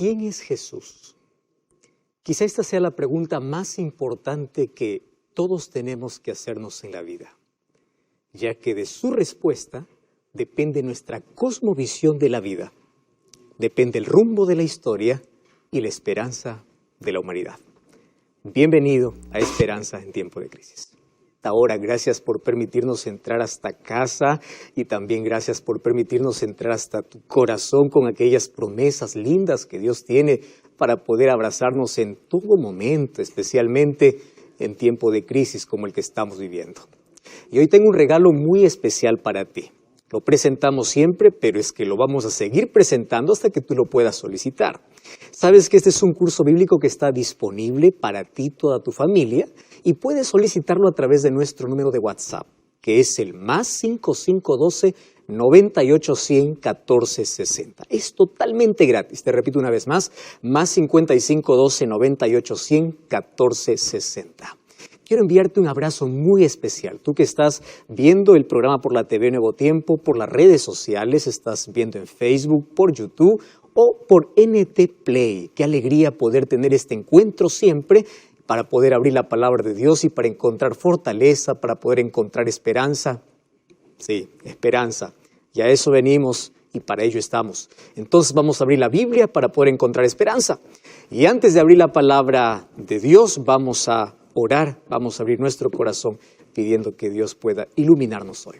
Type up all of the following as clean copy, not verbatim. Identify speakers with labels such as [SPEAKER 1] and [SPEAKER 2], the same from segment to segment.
[SPEAKER 1] ¿Quién es Jesús? Quizá esta sea la pregunta más importante que todos tenemos que hacernos en la vida, ya que de su respuesta depende nuestra cosmovisión de la vida, depende el rumbo de la historia y la esperanza de la humanidad. Bienvenido a Esperanza en Tiempo de Crisis. Ahora, gracias por permitirnos entrar hasta casa y también gracias por permitirnos entrar hasta tu corazón con aquellas promesas lindas que Dios tiene para poder abrazarnos en todo momento, especialmente en tiempo de crisis como el que estamos viviendo. Y hoy tengo un regalo muy especial para ti. Lo presentamos siempre, pero es que lo vamos a seguir presentando hasta que tú lo puedas solicitar. Sabes que este es un curso bíblico que está disponible para ti y toda tu familia y puedes solicitarlo a través de nuestro número de WhatsApp, que es el +5512 9810 1460. Es totalmente gratis. Te repito una vez más, +5512 9810 1460. Quiero enviarte un abrazo muy especial. Tú que estás viendo el programa por la TV Nuevo Tiempo, por las redes sociales, estás viendo en Facebook, por YouTube o por NT Play. Qué alegría poder tener este encuentro siempre para poder abrir la palabra de Dios y para encontrar fortaleza, para poder encontrar esperanza. Sí, esperanza. Y a eso venimos y para ello estamos. Entonces vamos a abrir la Biblia para poder encontrar esperanza. Y antes de abrir la palabra de Dios, vamos a orar, vamos a abrir nuestro corazón pidiendo que Dios pueda iluminarnos hoy.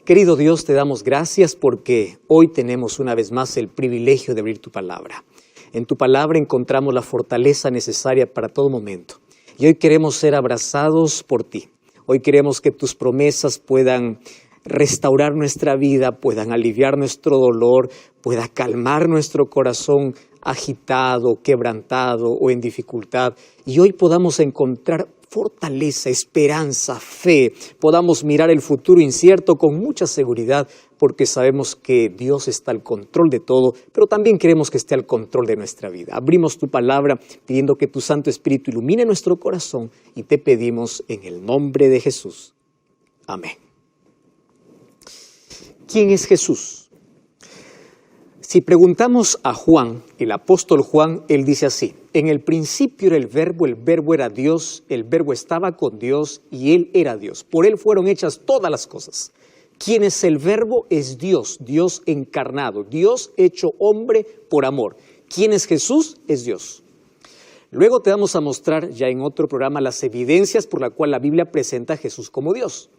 [SPEAKER 1] Querido Dios, te damos gracias porque hoy tenemos una vez más el privilegio de abrir tu palabra. En tu palabra encontramos la fortaleza necesaria para todo momento. Y hoy queremos ser abrazados por ti. Hoy queremos que tus promesas puedan restaurar nuestra vida, puedan aliviar nuestro dolor, pueda calmar nuestro corazón agitado, quebrantado o en dificultad. Y hoy podamos encontrar fortaleza, esperanza, fe, podamos mirar el futuro incierto con mucha seguridad porque sabemos que Dios está al control de todo, pero también queremos que esté al control de nuestra vida. Abrimos tu palabra pidiendo que tu Santo Espíritu ilumine nuestro corazón y te pedimos en el nombre de Jesús. Amén. ¿Quién es Jesús? Si preguntamos a Juan, el apóstol Juan, él dice así: en el principio era el verbo era Dios, el verbo estaba con Dios y él era Dios. Por él fueron hechas todas las cosas. ¿Quién es el verbo? Es Dios, Dios encarnado, Dios hecho hombre por amor. ¿Quién es Jesús? Es Dios. Luego te vamos a mostrar ya en otro programa las evidencias por las cuales la Biblia presenta a Jesús como Dios.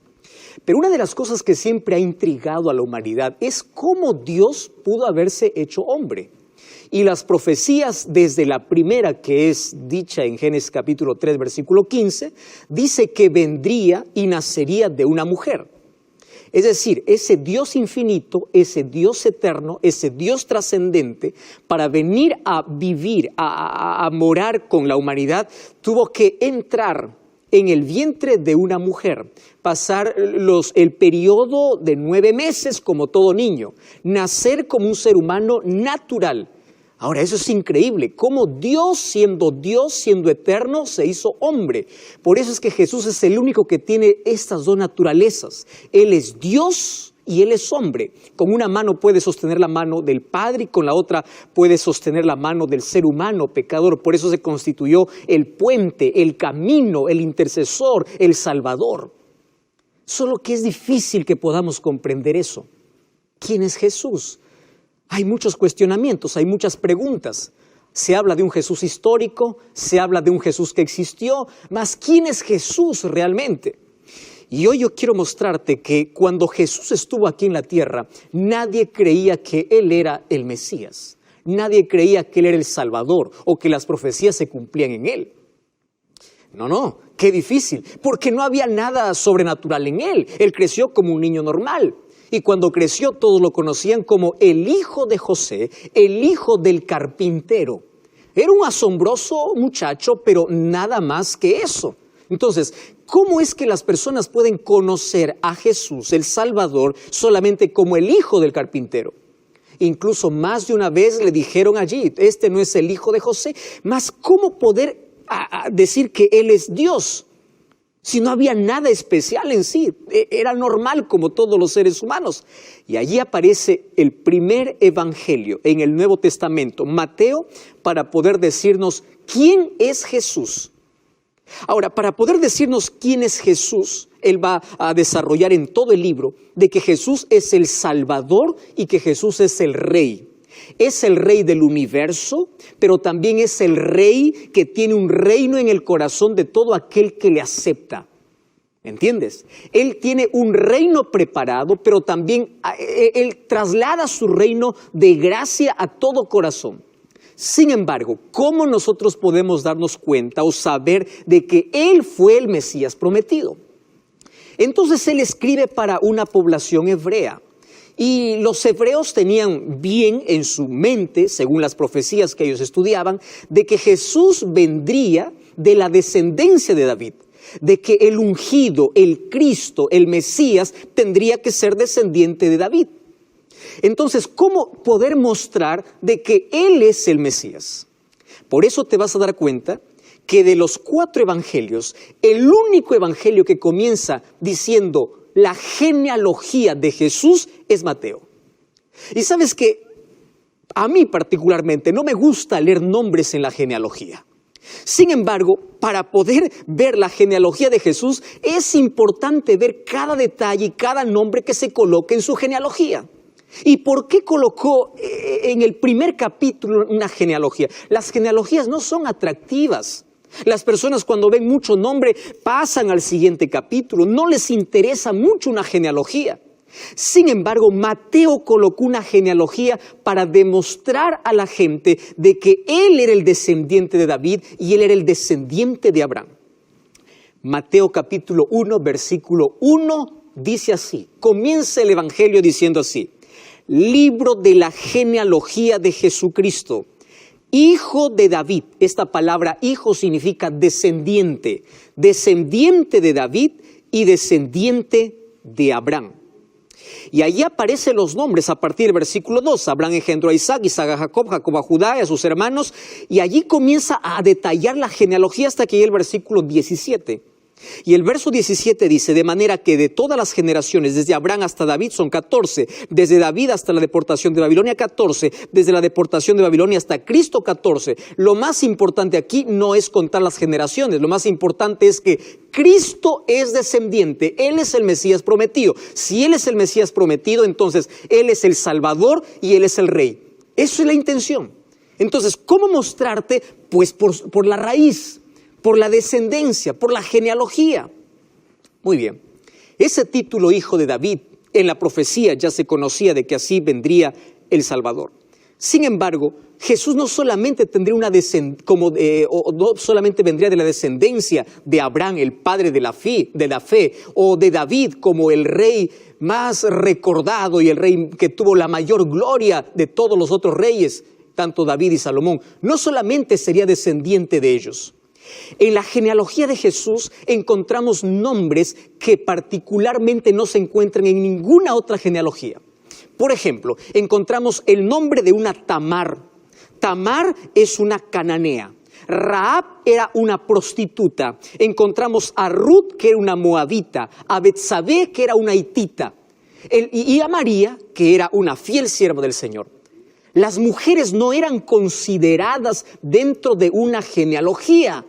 [SPEAKER 1] Pero una de las cosas que siempre ha intrigado a la humanidad es cómo Dios pudo haberse hecho hombre. Y las profecías, desde la primera que es dicha en Génesis capítulo 3, versículo 15, dice que vendría y nacería de una mujer. Es decir, ese Dios infinito, ese Dios eterno, ese Dios trascendente, para venir a vivir, a morar con la humanidad, tuvo que entrar en el vientre de una mujer, pasar el periodo de 9 meses como todo niño, nacer como un ser humano natural. Ahora, eso es increíble, cómo Dios, siendo eterno, se hizo hombre. Por eso es que Jesús es el único que tiene estas dos naturalezas. Él es Dios y Él es hombre. Con una mano puede sostener la mano del Padre y con la otra puede sostener la mano del ser humano pecador. Por eso se constituyó el puente, el camino, el intercesor, el Salvador. Solo que es difícil que podamos comprender eso. ¿Quién es Jesús? Hay muchos cuestionamientos, hay muchas preguntas. Se habla de un Jesús histórico, se habla de un Jesús que existió, mas ¿quién es Jesús realmente? Y hoy yo quiero mostrarte que cuando Jesús estuvo aquí en la tierra, nadie creía que Él era el Mesías. Nadie creía que Él era el Salvador o que las profecías se cumplían en Él. No, qué difícil, porque no había nada sobrenatural en Él. Él creció como un niño normal. Y cuando creció todos lo conocían como el hijo de José, el hijo del carpintero. Era un asombroso muchacho, pero nada más que eso. Entonces, ¿cómo es que las personas pueden conocer a Jesús, el Salvador, solamente como el hijo del carpintero? Incluso más de una vez le dijeron allí, este no es el hijo de José, mas ¿cómo poder decir que Él es Dios? Si no había nada especial en sí, era normal como todos los seres humanos. Y allí aparece el primer evangelio en el Nuevo Testamento, Mateo, para poder decirnos quién es Jesús. Ahora, para poder decirnos quién es Jesús, él va a desarrollar en todo el libro de que Jesús es el Salvador y que Jesús es el Rey. Es el Rey del universo, pero también es el Rey que tiene un reino en el corazón de todo aquel que le acepta. ¿Entiendes? Él tiene un reino preparado, pero también Él traslada su reino de gracia a todo corazón. Sin embargo, ¿cómo nosotros podemos darnos cuenta o saber de que Él fue el Mesías prometido? Entonces Él escribe para una población hebrea. Y los hebreos tenían bien en su mente, según las profecías que ellos estudiaban, de que Jesús vendría de la descendencia de David, de que el ungido, el Cristo, el Mesías, tendría que ser descendiente de David. Entonces, ¿cómo poder mostrar de que Él es el Mesías? Por eso te vas a dar cuenta que de los 4 evangelios, el único evangelio que comienza diciendo la genealogía de Jesús es Mateo. Y sabes que a mí particularmente no me gusta leer nombres en la genealogía. Sin embargo, para poder ver la genealogía de Jesús es importante ver cada detalle y cada nombre que se coloque en su genealogía. ¿Y por qué colocó en el primer capítulo una genealogía? Las genealogías no son atractivas. Las personas cuando ven mucho nombre pasan al siguiente capítulo, no les interesa mucho una genealogía. Sin embargo, Mateo colocó una genealogía para demostrar a la gente de que él era el descendiente de David y él era el descendiente de Abraham. Mateo capítulo 1, versículo 1 dice así, comienza el evangelio diciendo así, libro de la genealogía de Jesucristo, hijo de David. Esta palabra hijo significa descendiente, descendiente de David y descendiente de Abraham. Y allí aparecen los nombres a partir del versículo 2. Abraham engendró a Isaac, Isaac a Jacob, Jacob a Judá y a sus hermanos. Y allí comienza a detallar la genealogía hasta que llega el versículo 17. Y el verso 17 dice, de manera que de todas las generaciones, desde Abraham hasta David son 14, desde David hasta la deportación de Babilonia 14, desde la deportación de Babilonia hasta Cristo 14. Lo más importante aquí no es contar las generaciones, lo más importante es que Cristo es descendiente, Él es el Mesías prometido. Si Él es el Mesías prometido, entonces Él es el Salvador y Él es el Rey. Eso es la intención. Entonces, ¿cómo mostrarte? Pues por la raíz, por la descendencia, por la genealogía. Muy bien, ese título hijo de David, en la profecía ya se conocía de que así vendría el Salvador. Sin embargo, Jesús no solamente tendría no solamente vendría de la descendencia de Abraham, el padre de la fe, o de David como el rey más recordado y el rey que tuvo la mayor gloria de todos los otros reyes, tanto David y Salomón. No solamente sería descendiente de ellos. En la genealogía de Jesús encontramos nombres que particularmente no se encuentran en ninguna otra genealogía. Por ejemplo, encontramos el nombre de una Tamar. Tamar es una cananea. Rahab era una prostituta. Encontramos a Ruth, que era una moabita. A Betsabé, que era una hitita. Y a María, que era una fiel sierva del Señor. Las mujeres no eran consideradas dentro de una genealogía.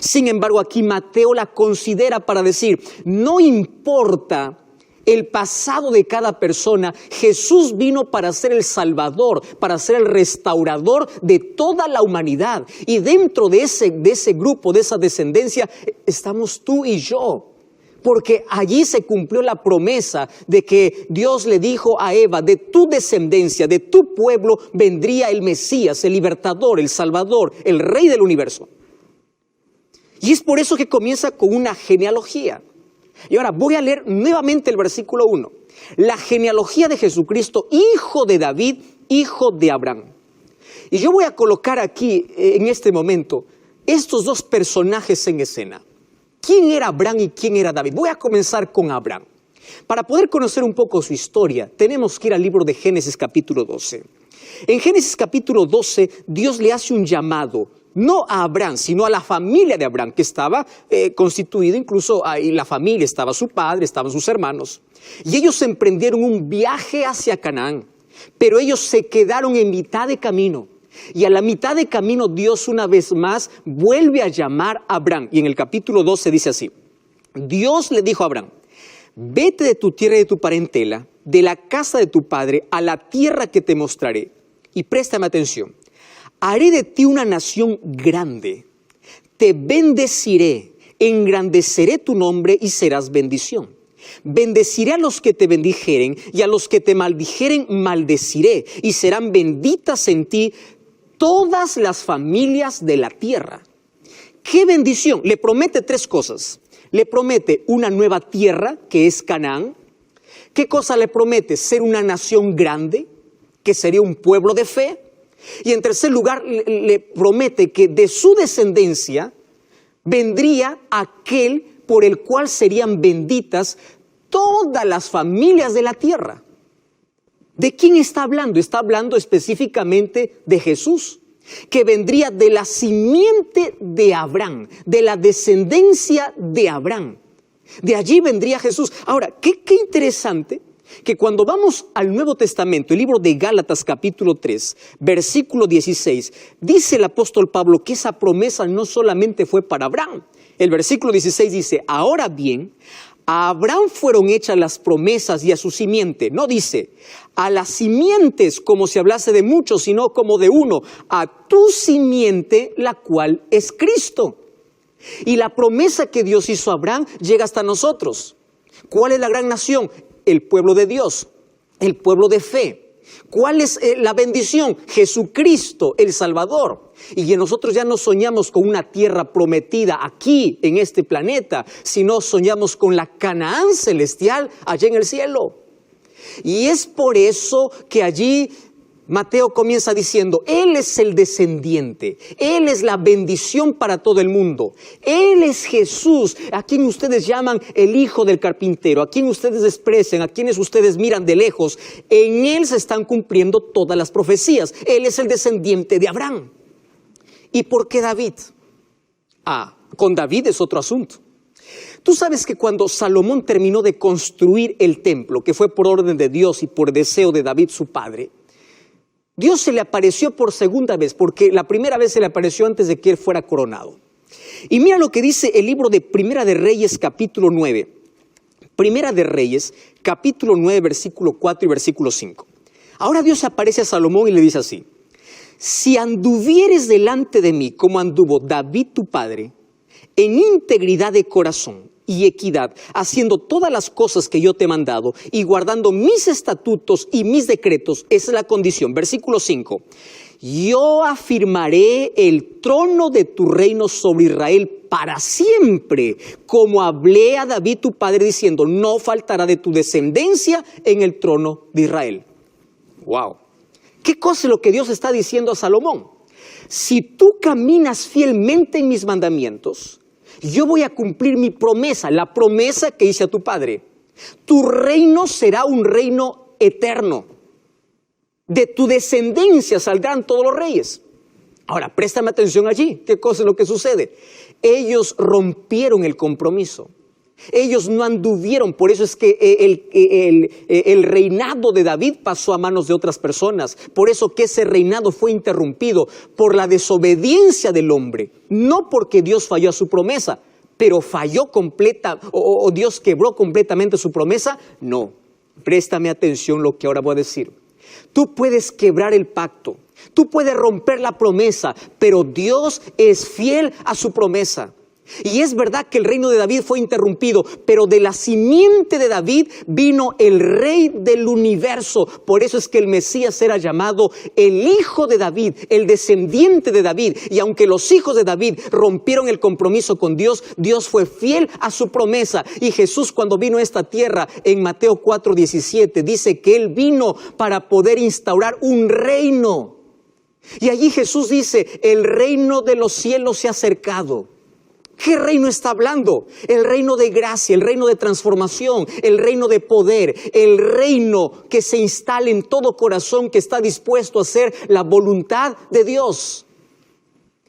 [SPEAKER 1] Sin embargo, aquí Mateo la considera para decir, no importa el pasado de cada persona, Jesús vino para ser el Salvador, para ser el restaurador de toda la humanidad. Y dentro de ese grupo, de esa descendencia, estamos tú y yo. Porque allí se cumplió la promesa de que Dios le dijo a Eva, de tu descendencia, de tu pueblo, vendría el Mesías, el libertador, el Salvador, el Rey del universo. Y es por eso que comienza con una genealogía. Y ahora voy a leer nuevamente el versículo 1. La genealogía de Jesucristo, hijo de David, hijo de Abraham. Y yo voy a colocar aquí, en este momento, estos dos personajes en escena. ¿Quién era Abraham y quién era David? Voy a comenzar con Abraham. Para poder conocer un poco su historia, tenemos que ir al libro de Génesis capítulo 12. En Génesis capítulo 12, Dios le hace un llamado no a Abraham, sino a la familia de Abraham, que estaba constituida, incluso ahí la familia, estaba su padre, estaban sus hermanos. Y ellos emprendieron un viaje hacia Canaán, pero ellos se quedaron en mitad de camino. Y a la mitad de camino Dios una vez más vuelve a llamar a Abraham. Y en el capítulo 12 dice así: Dios le dijo a Abraham: vete de tu tierra y de tu parentela, de la casa de tu padre, a la tierra que te mostraré. Y préstame atención. Haré de ti una nación grande, te bendeciré, engrandeceré tu nombre y serás bendición. Bendeciré a los que te bendijeren y a los que te maldijeren maldeciré, y serán benditas en ti todas las familias de la tierra. ¡Qué bendición! Le promete tres cosas. Le promete una nueva tierra, que es Canaán. ¿Qué cosa le promete? Ser una nación grande, que sería un pueblo de fe. Y en tercer lugar, le promete que de su descendencia vendría aquel por el cual serían benditas todas las familias de la tierra. ¿De quién está hablando? Está hablando específicamente de Jesús, que vendría de la simiente de Abraham, de la descendencia de Abraham. De allí vendría Jesús. Ahora, qué interesante que cuando vamos al Nuevo Testamento, el libro de Gálatas capítulo 3, versículo 16, dice el apóstol Pablo que esa promesa no solamente fue para Abraham. El versículo 16 dice: ahora bien, a Abraham fueron hechas las promesas y a su simiente. No dice a las simientes como si hablase de muchos, sino como de uno, a tu simiente, la cual es Cristo. Y la promesa que Dios hizo a Abraham llega hasta nosotros. ¿Cuál es la gran nación? El pueblo de Dios, el pueblo de fe. ¿Cuál es la bendición? Jesucristo, el Salvador. Y nosotros ya no soñamos con una tierra prometida aquí, en este planeta, sino soñamos con la Canaán celestial allá en el cielo. Y es por eso que allí Mateo comienza diciendo: Él es el descendiente, Él es la bendición para todo el mundo. Él es Jesús, a quien ustedes llaman el hijo del carpintero, a quien ustedes desprecian, a quienes ustedes miran de lejos. En Él se están cumpliendo todas las profecías. Él es el descendiente de Abraham. ¿Y por qué David? Con David es otro asunto. Tú sabes que cuando Salomón terminó de construir el templo, que fue por orden de Dios y por deseo de David su padre, Dios se le apareció por segunda vez, porque la primera vez se le apareció antes de que él fuera coronado. Y mira lo que dice el libro de Primera de Reyes, capítulo 9. Primera de Reyes, capítulo 9, versículo 4 y versículo 5. Ahora Dios aparece a Salomón y le dice así: si anduvieres delante de mí como anduvo David tu padre, en integridad de corazón y equidad, haciendo todas las cosas que yo te he mandado y guardando mis estatutos y mis decretos, esa es la condición. Versículo 5. Yo afirmaré el trono de tu reino sobre Israel para siempre, como hablé a David tu padre diciendo: no faltará de tu descendencia en el trono de Israel. Wow. ¿Qué cosa es lo que Dios está diciendo a Salomón? Si tú caminas fielmente en mis mandamientos, yo voy a cumplir mi promesa, la promesa que hice a tu padre. Tu reino será un reino eterno. De tu descendencia saldrán todos los reyes. Ahora, préstame atención allí. ¿Qué cosa es lo que sucede? Ellos rompieron el compromiso. Ellos no anduvieron, por eso es que el reinado de David pasó a manos de otras personas. Por eso que ese reinado fue interrumpido por la desobediencia del hombre. No porque Dios falló a su promesa, pero falló completa, o Dios quebró completamente su promesa. No, préstame atención lo que ahora voy a decir. Tú puedes quebrar el pacto, tú puedes romper la promesa, pero Dios es fiel a su promesa. Y es verdad que el reino de David fue interrumpido, pero de la simiente de David vino el rey del universo. Por eso es que el Mesías era llamado el hijo de David, el descendiente de David. Y aunque los hijos de David rompieron el compromiso con Dios, Dios fue fiel a su promesa. Y Jesús, cuando vino a esta tierra en Mateo 4:17, dice que Él vino para poder instaurar un reino. Y allí Jesús dice: el reino de los cielos se ha acercado. ¿Qué reino está hablando? El reino de gracia, el reino de transformación, el reino de poder, el reino que se instala en todo corazón que está dispuesto a hacer la voluntad de Dios.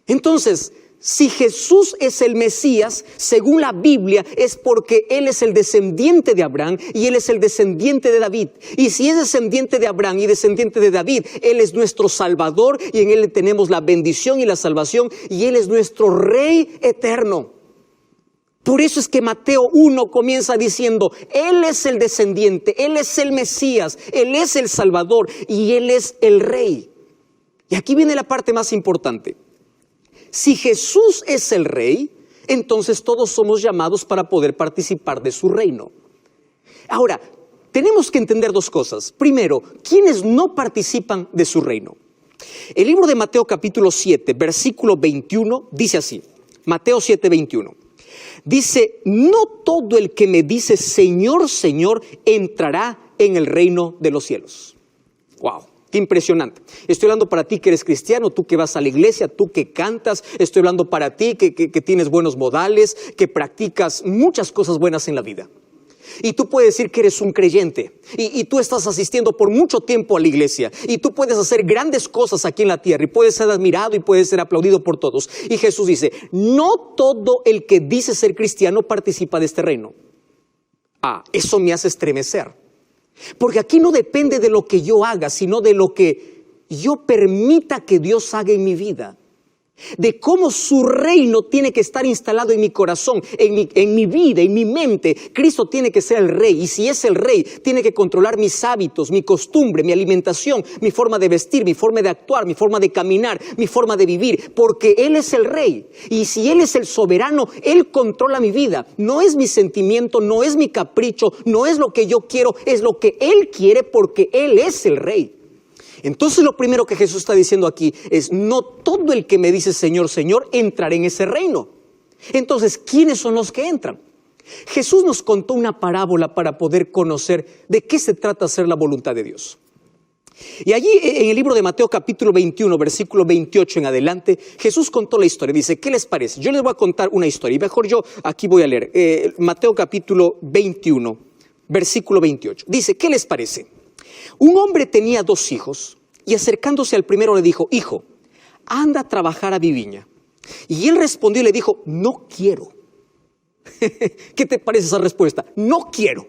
[SPEAKER 1] Entonces, si Jesús es el Mesías, según la Biblia, es porque Él es el descendiente de Abraham y Él es el descendiente de David. Y si es descendiente de Abraham y descendiente de David, Él es nuestro Salvador y en Él tenemos la bendición y la salvación y Él es nuestro Rey eterno. Por eso es que Mateo 1 comienza diciendo, Él es el descendiente, Él es el Mesías, Él es el Salvador y Él es el Rey. Y aquí viene la parte más importante. Si Jesús es el Rey, entonces todos somos llamados para poder participar de su reino. Ahora, tenemos que entender dos cosas. Primero, ¿quiénes no participan de su reino? El libro de Mateo capítulo 7, versículo 21, dice así. Mateo 7, 21. Dice, no todo el que me dice Señor, Señor, entrará en el reino de los cielos. ¡Wow! Qué impresionante. Estoy hablando para ti que eres cristiano, tú que vas a la iglesia, tú que cantas. Estoy hablando para ti que tienes buenos modales, que practicas muchas cosas buenas en la vida. Y tú puedes decir que eres un creyente. Y tú estás asistiendo por mucho tiempo a la iglesia. Y tú puedes hacer grandes cosas aquí en la tierra. Y puedes ser admirado y puedes ser aplaudido por todos. Y Jesús dice, no todo el que dice ser cristiano participa de este reino. Eso me hace estremecer. Porque aquí no depende de lo que yo haga, sino de lo que yo permita que Dios haga en mi vida. De cómo su reino tiene que estar instalado en mi corazón, en mi vida, en mi mente. Cristo tiene que ser el Rey. Y si es el Rey, tiene que controlar mis hábitos, mi costumbre, mi alimentación, mi forma de vestir, mi forma de actuar, mi forma de caminar, mi forma de vivir. Porque Él es el Rey. Y si Él es el soberano, Él controla mi vida. No es mi sentimiento, no es mi capricho, no es lo que yo quiero, es lo que Él quiere porque Él es el Rey. Entonces lo primero que Jesús está diciendo aquí es, no todo el que me dice Señor, Señor, entrará en ese reino. Entonces, ¿quiénes son los que entran? Jesús nos contó una parábola para poder conocer de qué se trata hacer la voluntad de Dios. Y allí en el libro de Mateo capítulo 21, versículo 28 en adelante, Jesús contó la historia. Dice, ¿qué les parece? Yo les voy a contar una historia y mejor yo aquí voy a leer. Mateo capítulo 21, versículo 28. Dice, ¿qué les parece? Un hombre tenía 2 hijos y acercándose al primero le dijo, hijo, anda a trabajar a mi viña. Y él respondió y le dijo, no quiero. ¿Qué te parece esa respuesta? No quiero.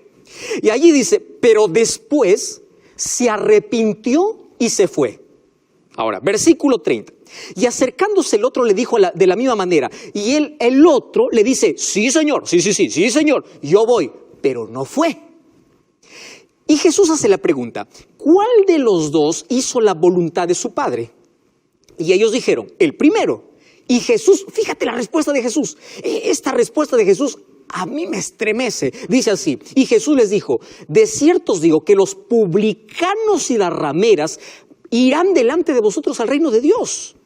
[SPEAKER 1] Y allí dice, pero después se arrepintió y se fue. Ahora, versículo 30. Y acercándose el otro le dijo de la misma manera. Y el otro le dice, sí señor, sí señor, yo voy. Pero no fue. Y Jesús hace la pregunta, ¿cuál de los dos hizo la voluntad de su padre? Y ellos dijeron, el primero. Y Jesús, fíjate la respuesta de Jesús. Esta respuesta de Jesús a mí me estremece. Dice así, y Jesús les dijo, de cierto os digo que los publicanos y las rameras irán delante de vosotros al reino de Dios.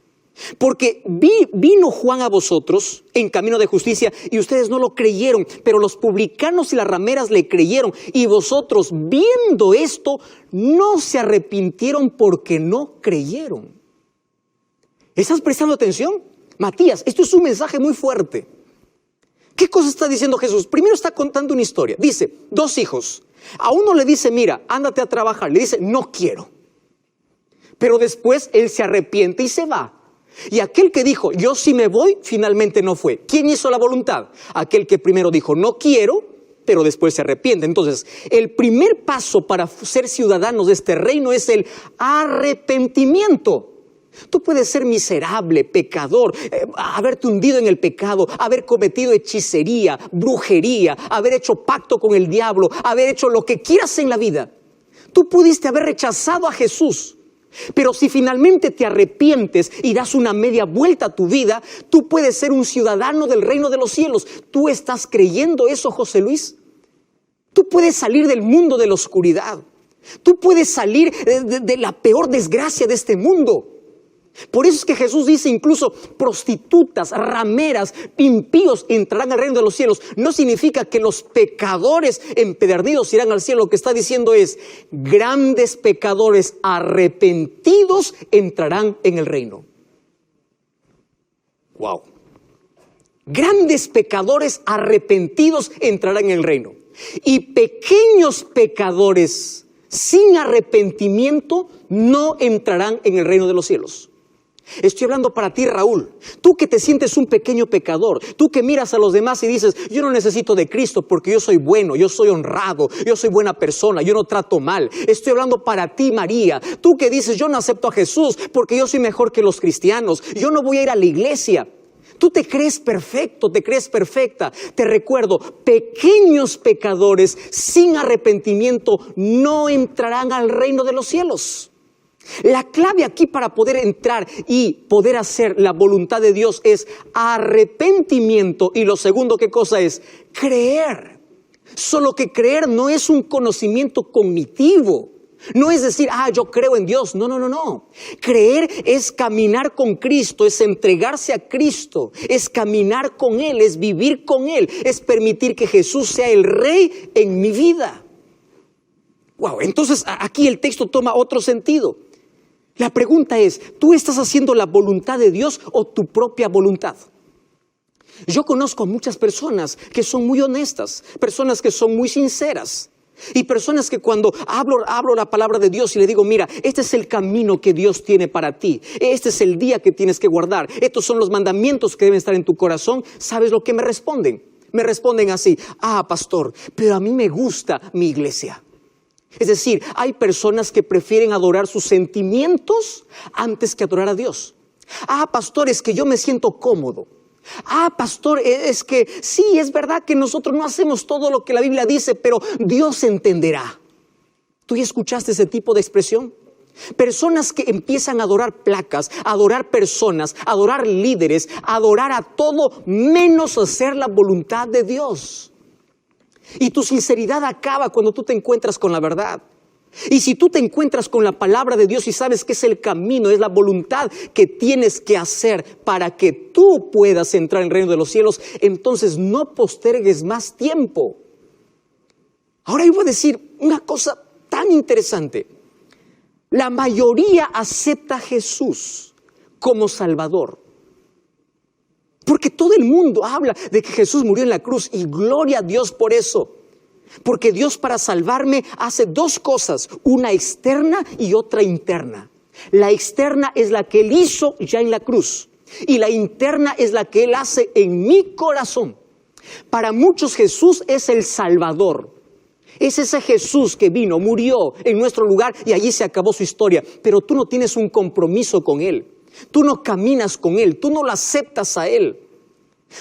[SPEAKER 1] Porque vino Juan a vosotros en camino de justicia y ustedes no lo creyeron, pero los publicanos y las rameras le creyeron y vosotros viendo esto no se arrepintieron porque no creyeron. ¿Estás prestando atención? Matías, esto es un mensaje muy fuerte. ¿Qué cosa está diciendo Jesús? Primero está contando una historia. Dice, 2 hijos. A uno le dice, mira, ándate a trabajar. Le dice, no quiero. Pero después él se arrepiente y se va. Y aquel que dijo, yo sí me voy, finalmente no fue. ¿Quién hizo la voluntad? Aquel que primero dijo, no quiero, pero después se arrepiente. Entonces, el primer paso para ser ciudadanos de este reino es el arrepentimiento. Tú puedes ser miserable, pecador, haberte hundido en el pecado, haber cometido hechicería, brujería, haber hecho pacto con el diablo, haber hecho lo que quieras en la vida. Tú pudiste haber rechazado a Jesús. Pero si finalmente te arrepientes y das una media vuelta a tu vida, tú puedes ser un ciudadano del reino de los cielos. ¿Tú estás creyendo eso, José Luis? Tú puedes salir del mundo de la oscuridad. Tú puedes salir de la peor desgracia de este mundo. Por eso es que Jesús dice incluso prostitutas, rameras, impíos entrarán al reino de los cielos. No significa que los pecadores empedernidos irán al cielo. Lo que está diciendo es grandes pecadores arrepentidos entrarán en el reino. Wow. Grandes pecadores arrepentidos entrarán en el reino. Y pequeños pecadores sin arrepentimiento no entrarán en el reino de los cielos. Estoy hablando para ti, Raúl. Tú que te sientes un pequeño pecador, tú que miras a los demás y dices, yo no necesito de Cristo porque yo soy bueno, yo soy honrado, yo soy buena persona, yo no trato mal. Estoy hablando para ti, María. Tú que dices, yo no acepto a Jesús porque yo soy mejor que los cristianos, yo no voy a ir a la iglesia. Tú te crees perfecto, te crees perfecta. Te recuerdo, pequeños pecadores sin arrepentimiento no entrarán al reino de los cielos. La clave aquí para poder entrar y poder hacer la voluntad de Dios es arrepentimiento. Y lo segundo, ¿qué cosa es? Creer. Solo que creer no es un conocimiento cognitivo. No es decir, yo creo en Dios. No. Creer es caminar con Cristo, es entregarse a Cristo, es caminar con Él, es vivir con Él, es permitir que Jesús sea el Rey en mi vida. Wow, entonces aquí el texto toma otro sentido. La pregunta es, ¿tú estás haciendo la voluntad de Dios o tu propia voluntad? Yo conozco a muchas personas que son muy honestas, personas que son muy sinceras y personas que cuando hablo la palabra de Dios y le digo, mira, este es el camino que Dios tiene para ti, este es el día que tienes que guardar, estos son los mandamientos que deben estar en tu corazón, ¿sabes lo que me responden? Me responden así, pastor, pero a mí me gusta mi iglesia. Es decir, hay personas que prefieren adorar sus sentimientos antes que adorar a Dios. Pastor, es que yo me siento cómodo. Pastor, es que sí, es verdad que nosotros no hacemos todo lo que la Biblia dice, pero Dios entenderá. ¿Tú ya escuchaste ese tipo de expresión? Personas que empiezan a adorar placas, a adorar personas, a adorar líderes, a adorar a todo menos hacer la voluntad de Dios. Y tu sinceridad acaba cuando tú te encuentras con la verdad. Y si tú te encuentras con la palabra de Dios y sabes que es el camino, es la voluntad que tienes que hacer para que tú puedas entrar en el reino de los cielos, entonces no postergues más tiempo. Ahora yo voy a decir una cosa tan interesante. La mayoría acepta a Jesús como Salvador. Porque todo el mundo habla de que Jesús murió en la cruz y gloria a Dios por eso. Porque Dios para salvarme hace dos cosas, una externa y otra interna. La externa es la que Él hizo ya en la cruz y la interna es la que Él hace en mi corazón. Para muchos Jesús es el Salvador. Es ese Jesús que vino, murió en nuestro lugar y allí se acabó su historia. Pero tú no tienes un compromiso con Él. Tú no caminas con Él, tú no lo aceptas a Él.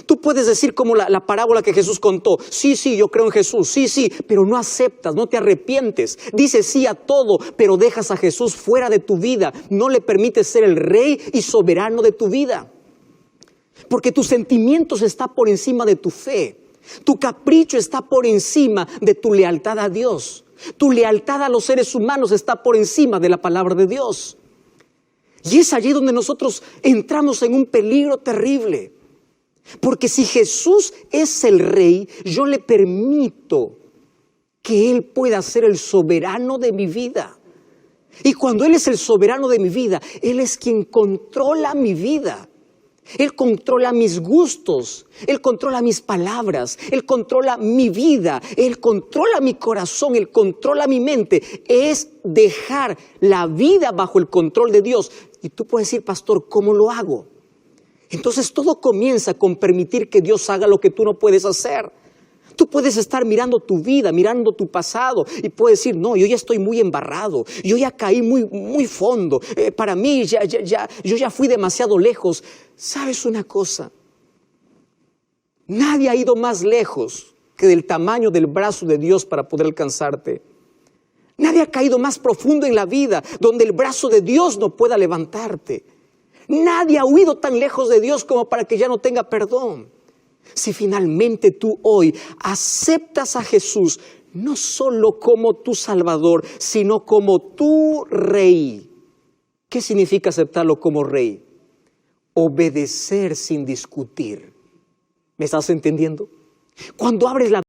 [SPEAKER 1] Tú puedes decir como la parábola que Jesús contó, sí, yo creo en Jesús, sí, pero no aceptas, no te arrepientes. Dices sí a todo, pero dejas a Jesús fuera de tu vida. No le permites ser el Rey y soberano de tu vida. Porque tus sentimientos están por encima de tu fe. Tu capricho está por encima de tu lealtad a Dios. Tu lealtad a los seres humanos está por encima de la palabra de Dios. Y es allí donde nosotros entramos en un peligro terrible. Porque si Jesús es el Rey, yo le permito que Él pueda ser el soberano de mi vida. Y cuando Él es el soberano de mi vida, Él es quien controla mi vida. Él controla mis gustos, Él controla mis palabras, Él controla mi vida, Él controla mi corazón, Él controla mi mente. Es dejar la vida bajo el control de Dios. Y tú puedes decir, pastor, ¿cómo lo hago? Entonces todo comienza con permitir que Dios haga lo que tú no puedes hacer. Tú puedes estar mirando tu vida, mirando tu pasado y puedes decir, no, yo ya estoy muy embarrado, yo ya caí muy fondo, para mí yo ya fui demasiado lejos. ¿Sabes una cosa? Nadie ha ido más lejos que del tamaño del brazo de Dios para poder alcanzarte. Nadie ha caído más profundo en la vida donde el brazo de Dios no pueda levantarte. Nadie ha huido tan lejos de Dios como para que ya no tenga perdón. Si finalmente tú hoy aceptas a Jesús, no solo como tu Salvador, sino como tu Rey. ¿Qué significa aceptarlo como Rey? Obedecer sin discutir. ¿Me estás entendiendo? Cuando abres la